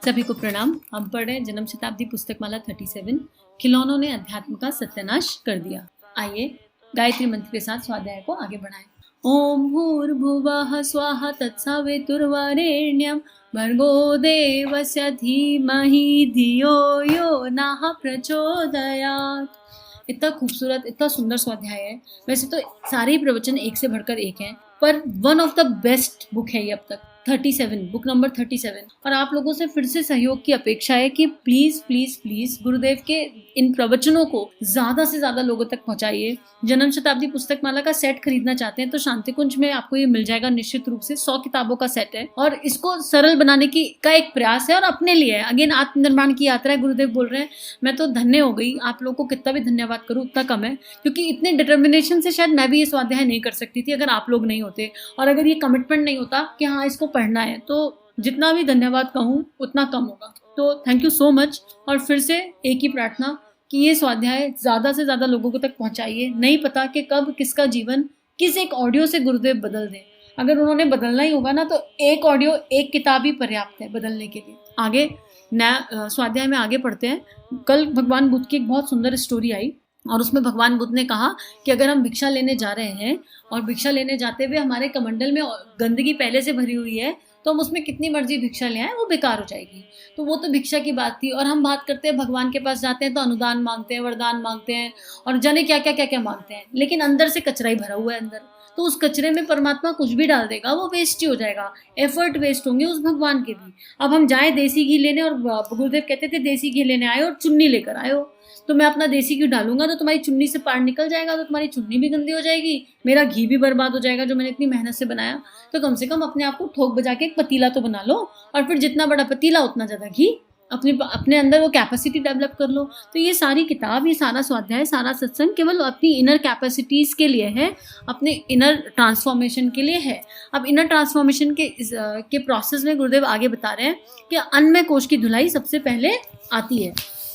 सभी को प्रणाम। हम पढ़ रहे हैं जन्म शताब्दी पुस्तक माला 37, खिलौनों ने अध्यात्म का सत्यानाश कर दिया। आइए गायत्री मंत्र के साथ स्वाध्याय को आगे बढ़ाएं। ओम भूर्भुवः स्वाहा तत्सवितुर्वरेण्यं भर्गो देवस्य धीमहि धियो यो नः प्रचोदयात्। इतना खूबसूरत, इतना सुंदर स्वाध्याय है। वैसे तो सारे ही प्रवचन एक से बढ़कर एक हैं, पर one of the best book है ये अब तक। 37, बुक नंबर 37। और आप लोगों से फिर से सहयोग की अपेक्षा है कि प्लीज प्लीज प्लीज गुरुदेव के इन प्रवचनों को ज्यादा से ज्यादा लोगों तक पहुंचाइए। जन्म शताब्दी पुस्तक माला का सेट खरीदना चाहते हैं तो शांति कुंज में आपको ये मिल जाएगा निश्चित रूप से। 100 किताबों का सेट है और इसको सरल बनाने की का एक प्रयास है और अपने लिए है। अगेन आत्मनिर्माण की यात्रा है, गुरुदेव बोल रहे हैं। मैं तो धन्य हो गई, आप लोगों को कितना भी धन्यवाद करूँ उतना कम है, क्योंकि इतने डिटर्मिनेशन से शायद मैं भी ये स्वाध्याय नहीं कर सकती थी अगर आप लोग नहीं होते और अगर ये कमिटमेंट नहीं होता कि हाँ इसको पढ़ना है, तो जितना भी धन्यवाद कहूँ उतना कम होगा। तो थैंक यू सो मच। और फिर से एक ही प्रार्थना कि ये स्वाध्याय ज़्यादा से ज़्यादा लोगों को तक पहुँचाइए। नहीं पता कि कब किसका जीवन किस एक ऑडियो से गुरुदेव बदल दें। अगर उन्होंने बदलना ही होगा ना तो एक ऑडियो, एक किताब ही पर्याप्त है बदलने के लिए। आगे नया स्वाध्याय में आगे पढ़ते हैं। कल भगवान बुद्ध की एक बहुत सुंदर स्टोरी आई और उसमें भगवान बुद्ध ने कहा कि अगर हम भिक्षा लेने जा रहे हैं और भिक्षा लेने जाते हुए हमारे कमंडल में गंदगी पहले से भरी हुई है तो हम उसमें कितनी मर्जी भिक्षा ले आए वो बेकार हो जाएगी। तो वो तो भिक्षा की बात थी। और हम बात करते हैं भगवान के पास जाते हैं तो अनुदान मांगते हैं, वरदान मांगते हैं और जाने क्या क्या क्या क्या मांगते हैं, लेकिन अंदर से कचरा ही भरा हुआ है अंदर। तो उस कचरे में परमात्मा कुछ भी डाल देगा वो वेस्ट ही हो जाएगा, एफर्ट वेस्ट होंगे उस भगवान के भी। अब हम जाए देसी घी लेने और गुरुदेव कहते थे देसी घी लेने आए और चुन्नी लेकर आए हो, तो मैं अपना देसी घी डालूंगा तो तुम्हारी चुन्नी से पार निकल जाएगा, तो तुम्हारी चुन्नी भी गंदी हो जाएगी, मेरा घी भी बर्बाद हो जाएगा जो मैंने इतनी मेहनत से बनाया। तो कम से कम अपने आप को ठोक बजा के एक पतीला तो बना लो और फिर जितना बड़ा पतीला उतना ज़्यादा घी, अपने अंदर वो कैपेसिटी डेवलप कर लो। तो ये सारी किताब, ये सारा स्वाध्याय, सारा सत्संग केवल अपनी इनर कैपेसिटीज़ के लिए है, अपने इनर ट्रांसफॉर्मेशन के लिए है। अब इनर ट्रांसफॉर्मेशन के प्रोसेस में गुरुदेव आगे बता रहे हैं कि अन्नमय कोश की धुलाई सबसे पहले आती है।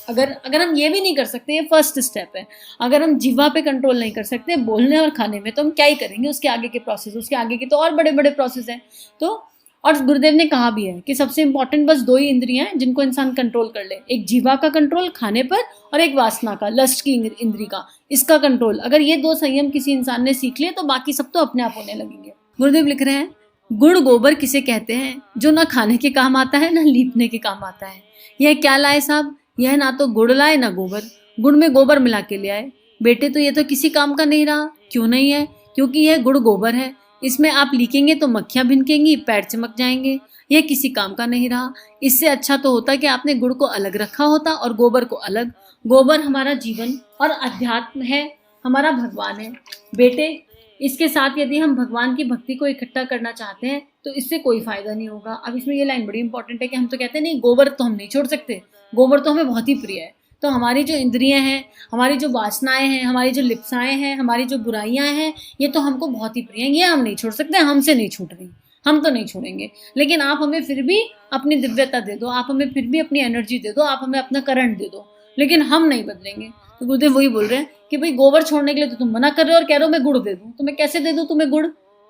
अगर हम ये भी नहीं कर सकते, ये फर्स्ट स्टेप है। अगर हम जीवा पे कंट्रोल नहीं कर सकते बोलने और खाने में, तो हम क्या ही करेंगे उसके आगे के प्रोसेस, उसके आगे के तो और बड़े बड़े प्रोसेस हैं। तो और गुरुदेव ने कहा भी है कि सबसे इंपॉर्टेंट बस 2 ही इंद्रियां हैं जिनको इंसान कंट्रोल कर ले, एक जीवा का कंट्रोल खाने पर और एक वासना का, लस्ट की इंद्री का, इसका कंट्रोल। अगर ये 2 संयम किसी इंसान ने सीख लिए तो बाकी सब तो अपने आप होने लगेंगे। गुरुदेव लिख रहे हैं, गुड़ गोबर किसे कहते हैं जो ना खाने के काम आता है ना लीपने के काम आता है। यह क्या लाए साहब, यह ना तो गुड़ लाए ना गोबर, गुड़ में गोबर मिला के ले आए। बेटे तो ये तो किसी काम का नहीं रहा। क्यों नहीं है? क्योंकि यह गुड़ गोबर है, इसमें आप लीकेंगे तो मक्खियां भिनकेंगी, पैर चमक जाएंगे, यह किसी काम का नहीं रहा। इससे अच्छा तो होता कि आपने गुड़ को अलग रखा होता और गोबर को अलग। गोबर हमारा जीवन और अध्यात्म है, हमारा भगवान है। बेटे इसके साथ यदि हम भगवान की भक्ति को इकट्ठा करना चाहते हैं तो इससे कोई फायदा नहीं होगा। अब इसमें ये लाइन बड़ी इंपॉर्टेंट है कि हम तो कहते हैं नहीं गोबर तो हम नहीं छोड़ सकते, गोबर तो हमें बहुत ही प्रिय है। तो हमारी जो इंद्रियां हैं, हमारी जो वासनाएं हैं, हमारी जो लिप्साएं हैं, हमारी जो बुराइयां हैं, ये तो हमको बहुत ही प्रिय हैं, ये हम नहीं छोड़ सकते, हमसे नहीं छूट रही, हम तो नहीं छोड़ेंगे। लेकिन आप हमें फिर भी अपनी दिव्यता दे दो, आप हमें फिर भी अपनी एनर्जी दे दो, आप हमें अपना करंट दे दो, लेकिन हम नहीं बदलेंगे। तो गुरुदेव वही बोल रहे हैं कि भाई गोबर छोड़ने के लिए तो तुम मना कर रहे हो और कह रहे हो मैं गुड़ दे दूं, तो मैं कैसे दे दूं तुम्हें गुड़?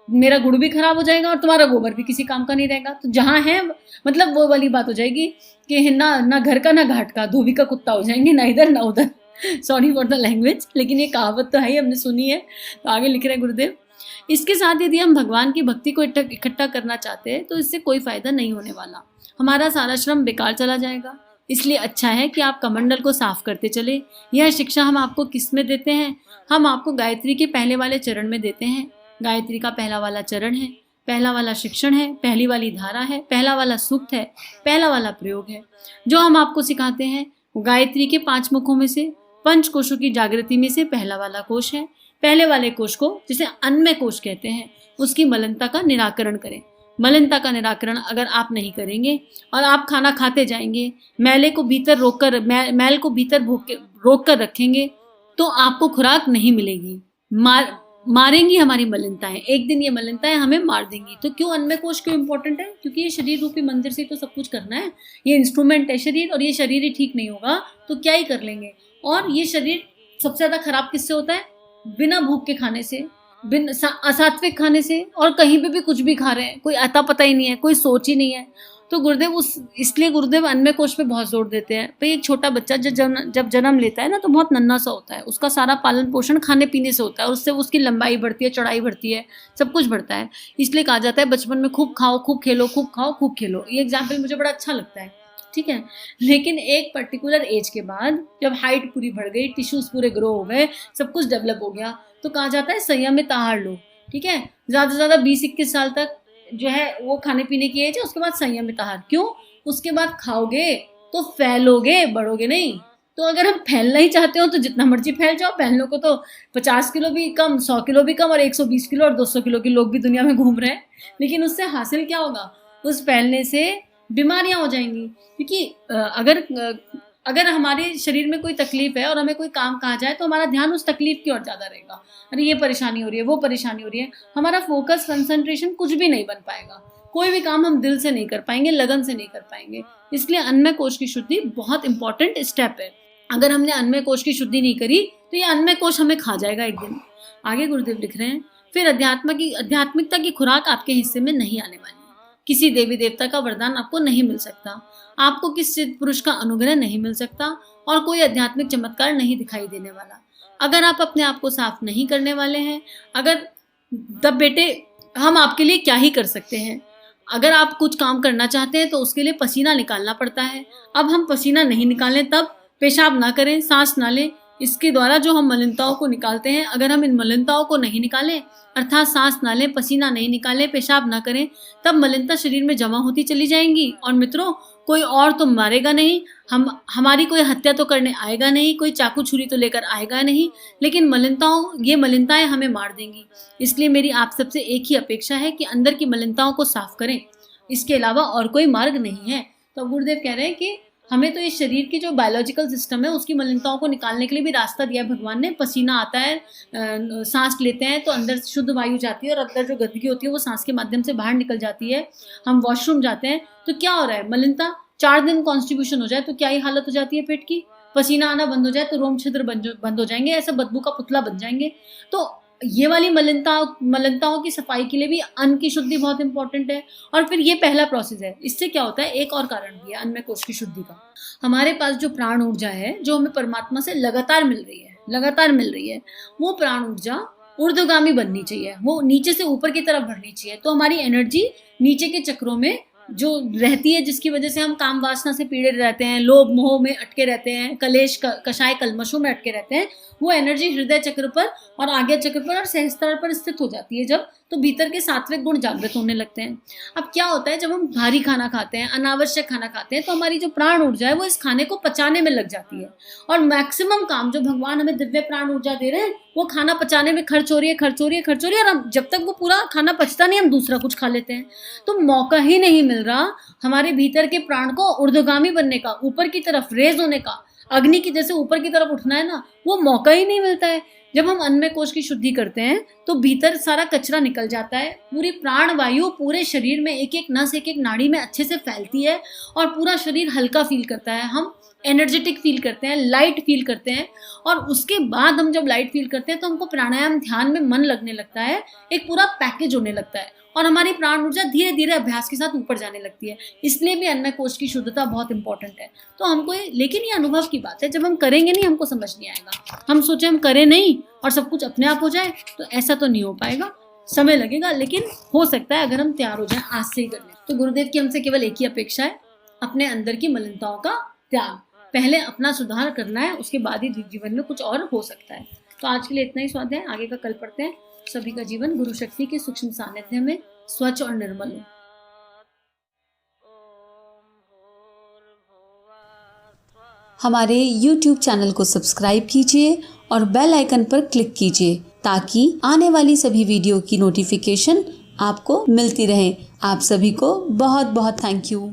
मेरा गुड़ भी खराब हो जाएगा और तुम्हारा गोबर भी किसी काम का नहीं रहेगा। तो जहाँ है मतलब वो वाली बात हो जाएगी कि ना घर का ना घाट का, धोबी का कुत्ता हो जाएंगे, ना इधर ना उधर। सॉरी फॉर द लैंग्वेज, लेकिन ये कहावत तो है ही, हमने सुनी है। तो आगे लिख रहे हैं गुरुदेव, इसके साथ यदि हम भगवान की भक्ति को इकट्ठा करना चाहते हैं तो इससे कोई फायदा नहीं होने वाला, हमारा सारा श्रम बेकार चला जाएगा। इसलिए अच्छा है कि आप कमंडल को साफ करते चले। यह शिक्षा हम आपको किस में देते हैं? हम आपको गायत्री के पहले वाले चरण में देते हैं। गायत्री का पहला वाला चरण है, पहला वाला शिक्षण है, पहली वाली धारा है, पहला वाला सूक्त है, पहला वाला प्रयोग है। जो हम आपको सिखाते हैं वो गायत्री के 5 मुखों में से, 5 कोशों की जागृति में से पहला वाला कोश है। पहले वाले कोश को जिसे अन्नमय कोश कहते हैं, उसकी मलिनता का निराकरण करें। मलिनता का निराकरण अगर आप नहीं करेंगे और आप खाना खाते जाएंगे, मैल को भीतर रोक कर रखेंगे तो आपको खुराक नहीं मिलेगी। मारेंगी हमारी मलिनताएं, एक दिन ये मलिनताएं हमें मार देंगी। तो क्यों अन्नमय कोश क्यों इंपॉर्टेंट है? क्योंकि ये शरीर रूपी मंदिर से तो सब कुछ करना है, ये इंस्ट्रूमेंट है शरीर, और ये शरीर ही ठीक नहीं होगा तो क्या ही कर लेंगे। और ये शरीर सबसे ज्यादा खराब किससे होता है? बिना भूख के खाने से, बिन असात्विक खाने से, और कहीं पे भी कुछ भी खा रहे हैं, कोई आता पता ही नहीं है, कोई सोच ही नहीं है। तो गुरुदेव इसलिए गुरुदेव अन्नमय कोश पे बहुत जोर देते हैं। भाई एक छोटा बच्चा जब जन्म लेता है ना तो बहुत नन्हा सा होता है, उसका सारा पालन पोषण खाने पीने से होता है और उससे उसकी लंबाई बढ़ती है, चौड़ाई बढ़ती है, सब कुछ बढ़ता है। इसलिए कहा जाता है बचपन में खूब खाओ, खूब खेलो, खूब खाओ, खूब खेलो। ये एग्जाम्पल मुझे बड़ा अच्छा लगता है, ठीक है। लेकिन एक पर्टिकुलर एज के बाद जब हाइट पूरी बढ़ गई, टिश्यूज पूरे ग्रो हो गए, सब कुछ डेवलप हो गया, तो कहा जाता है संयमित आहार लो, ठीक है। ज़्यादा से ज़्यादा 20-21 साल तक जो है वो खाने पीने की एज है, उसके बाद संयमित आहार। क्यों? उसके बाद खाओगे तो फैलोगे, बढ़ोगे नहीं। तो अगर हम फैलना ही चाहते हो तो जितना मर्जी फैल जाओ, फैलने को तो 50 किलो भी कम, 100 किलो भी कम और 120 किलो और 200 किलो के लोग भी दुनिया में घूम रहे हैं। लेकिन उससे हासिल क्या होगा? उस फैलने से बीमारियां हो जाएंगी। क्योंकि अगर हमारे शरीर में कोई तकलीफ है और हमें कोई काम कहा जाए तो हमारा ध्यान उस तकलीफ की ओर ज़्यादा रहेगा। अरे ये परेशानी हो रही है, वो परेशानी हो रही है, हमारा फोकस, कंसंट्रेशन कुछ भी नहीं बन पाएगा। कोई भी काम हम दिल से नहीं कर पाएंगे, लगन से नहीं कर पाएंगे। इसलिए अन्नमय कोश की शुद्धि बहुत इंपॉर्टेंट स्टेप है। अगर हमने अन्नमय कोश की शुद्धि नहीं करी तो ये अन्नमय कोश हमें खा जाएगा एक दिन। आगे गुरुदेव लिख रहे हैं, फिर आध्यात्मिकता की खुराक आपके हिस्से में नहीं आने वाली। किसी देवी देवता का वरदान आपको नहीं मिल सकता, आपको किसी सिद्ध पुरुष का अनुग्रह नहीं मिल सकता और कोई आध्यात्मिक चमत्कार नहीं दिखाई देने वाला। अगर आप अपने आप को साफ नहीं करने वाले हैं, तब बेटे हम आपके लिए क्या ही कर सकते हैं। अगर आप कुछ काम करना चाहते हैं तो उसके लिए पसीना निकालना पड़ता है। अब हम पसीना नहीं निकालें, तब पेशाब ना करें, सांस ना लें, इसके द्वारा जो हम मलिनताओं को निकालते हैं, अगर हम इन मलिनताओं को नहीं निकालें, अर्थात सांस ना लें, पसीना नहीं निकालें, पेशाब ना करें, तब मलिनता शरीर में जमा होती चली जाएंगी। और मित्रों, कोई और तो मारेगा नहीं, हमारी कोई हत्या तो करने आएगा नहीं, कोई चाकू छुरी तो लेकर आएगा नहीं, लेकिन ये मलिनताएं हमें मार देंगी। इसलिए मेरी आप सबसे एक ही अपेक्षा है कि अंदर की मलिनताओं को साफ करें, इसके अलावा और कोई मार्ग नहीं है। तो गुरुदेव कह रहे हैं कि हमें तो इस शरीर की जो बायोलॉजिकल सिस्टम है उसकी मलिनताओं को निकालने के लिए भी रास्ता दिया भगवान ने। पसीना आता है, सांस लेते हैं तो अंदर शुद्ध वायु जाती है और अंदर जो गंदगी होती है वो सांस के माध्यम से बाहर निकल जाती है। हम वॉशरूम जाते हैं तो क्या हो रहा है? मलिनता 4 दिन कॉन्स्टिट्यूशन हो जाए तो क्या ही हालत हो जाती है पेट की। पसीना आना बंद हो जाए तो रोम छिद्र बंद हो जाएंगे, ऐसा बदबू का पुतला बन जाएंगे। तो ये वाली मलिनताओं की सफाई के लिए भी अन्न की शुद्धि बहुत इंपॉर्टेंट है। और फिर ये पहला प्रोसेस है। इससे क्या होता है, एक और कारण भी है अन्नमय कोश की शुद्धि का। हमारे पास जो प्राण ऊर्जा है, जो हमें परमात्मा से लगातार मिल रही है, वो प्राण ऊर्जा ऊर्ध्वगामी बननी चाहिए, वो नीचे से ऊपर की तरफ बढ़नी चाहिए। तो हमारी एनर्जी नीचे के चक्रों में जो रहती है, जिसकी वजह से हम काम वासना से पीड़ित रहते हैं, लोभ मोह में अटके रहते हैं, कलेश कषाय कलमशों में अटके रहते हैं, वो एनर्जी हृदय चक्र पर और आज्ञा चक्र पर और सहस्त्रार पर स्थित हो जाती है जब, तो भीतर के सात्विक गुण जागृत होने लगते हैं। अब क्या होता है, जब हम भारी खाना खाते हैं, अनावश्यक खाना खाते हैं, तो हमारी जो प्राण ऊर्जा है वो इस खाने को पचाने में लग जाती है और मैक्सिमम काम जो भगवान हमें दिव्य प्राण ऊर्जा दे रहे हैं वो खाना पचाने में खर्च हो रही है और हम जब तक वो पूरा खाना पचता नहीं हम दूसरा कुछ खा लेते हैं। तो मौका ही नहीं मिल रहा हमारे भीतर के प्राण को ऊर्ध्वगामी बनने का, ऊपर की तरफ रेज होने का, अग्नि की जैसे ऊपर की तरफ उठना है ना, वो मौका ही नहीं मिलता है। जब हम अन्नमय कोश की शुद्धि करते हैं तो भीतर सारा कचरा निकल जाता है, पूरी प्राण वायु पूरे शरीर में एक एक नस, एक एक नाड़ी में अच्छे से फैलती है और पूरा शरीर हल्का फील करता है, हम एनर्जेटिक फील करते हैं, लाइट फील करते हैं। और उसके बाद हम जब लाइट फील करते हैं तो हमको प्राणायाम ध्यान में मन लगने लगता है, एक पूरा पैकेज होने लगता है और हमारी प्राण ऊर्जा धीरे धीरे अभ्यास के साथ ऊपर जाने लगती है। इसलिए भी अन्नमय कोश की शुद्धता बहुत इंपॉर्टेंट है। तो हमको लेकिन ये अनुभव की बात है, जब हम करेंगे नहीं हमको समझ नहीं आएगा। हम सोचे हम करें नहीं और सब कुछ अपने आप हो जाए, तो ऐसा तो नहीं हो पाएगा, समय लगेगा, लेकिन हो सकता है अगर हम तैयार हो जाए आज से ही करने। तो गुरुदेव की हमसे केवल एक ही अपेक्षा है, अपने अंदर की मलिनताओं का त्याग। पहले अपना सुधार करना है, उसके बाद ही जीवन में कुछ और हो सकता है। तो आज के लिए इतना ही स्वाध्याय, आगे का कल पढ़ते हैं। सभी का जीवन गुरु शक्ति के सूक्ष्म सानिध्य में स्वच्छ और निर्मल हो। हमारे YouTube चैनल को सब्सक्राइब कीजिए और बेल आइकन पर क्लिक कीजिए ताकि आने वाली सभी वीडियो की नोटिफिकेशन आपको मिलती रहे। आप सभी को बहुत बहुत थैंक यू।